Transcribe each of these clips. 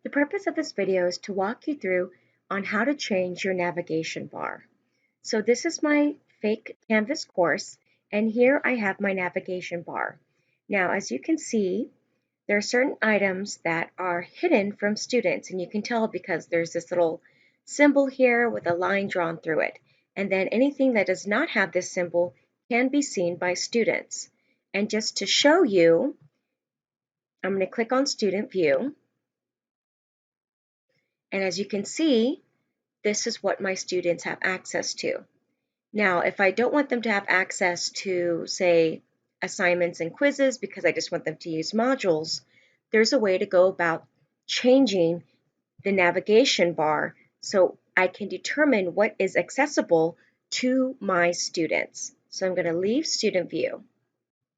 The purpose of this video is to walk you through on how to change your navigation bar. So this is my fake Canvas course, and here I have my navigation bar. Now, as you can see, there are certain items that are hidden from students, and you can tell because there's this little symbol here with a line drawn through it. And then anything that does not have this symbol can be seen by students. And just to show you, I'm going to click on Student View. And as you can see, this is what my students have access to. Now, if I don't want them to have access to, say, assignments and quizzes because I just want them to use modules, there's a way to go about changing the navigation bar so I can determine what is accessible to my students. So I'm going to leave Student View.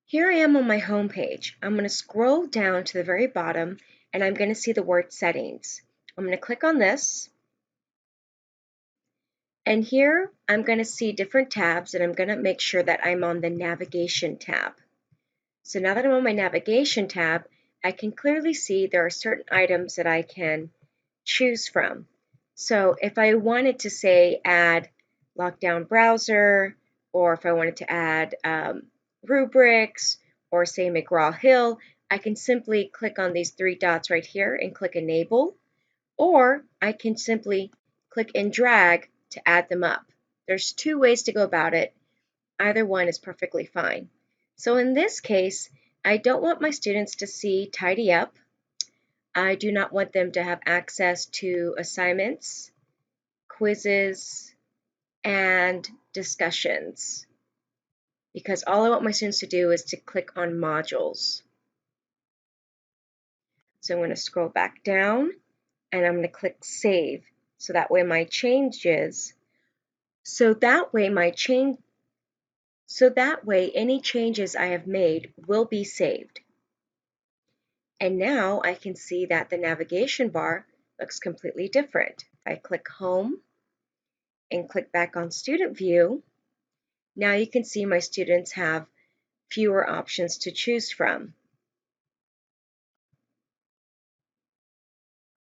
Here I am on my home page. I'm going to scroll down to the very bottom and I'm going to see the word Settings. I'm going to click on this. And here I'm going to see different tabs and I'm going to make sure that I'm on the Navigation tab. So now that I'm on my Navigation tab, I can clearly see there are certain items that I can choose from. So if I wanted to say add Lockdown Browser, or if I wanted to add rubrics, or say McGraw-Hill, I can simply click on these three dots right here and click Enable, or I can simply click and drag to add them up. There's two ways to go about it. Either one is perfectly fine. So in this case, I don't want my students to see Tidy Up. I do not want them to have access to assignments, quizzes, and discussions, because all I want my students to do is to click on modules. So I'm going to scroll back down and I'm going to click Save. So that way my changes, any changes I have made will be saved. And now I can see that the navigation bar looks completely different. If I click Home and click back on Student View, now you can see my students have fewer options to choose from.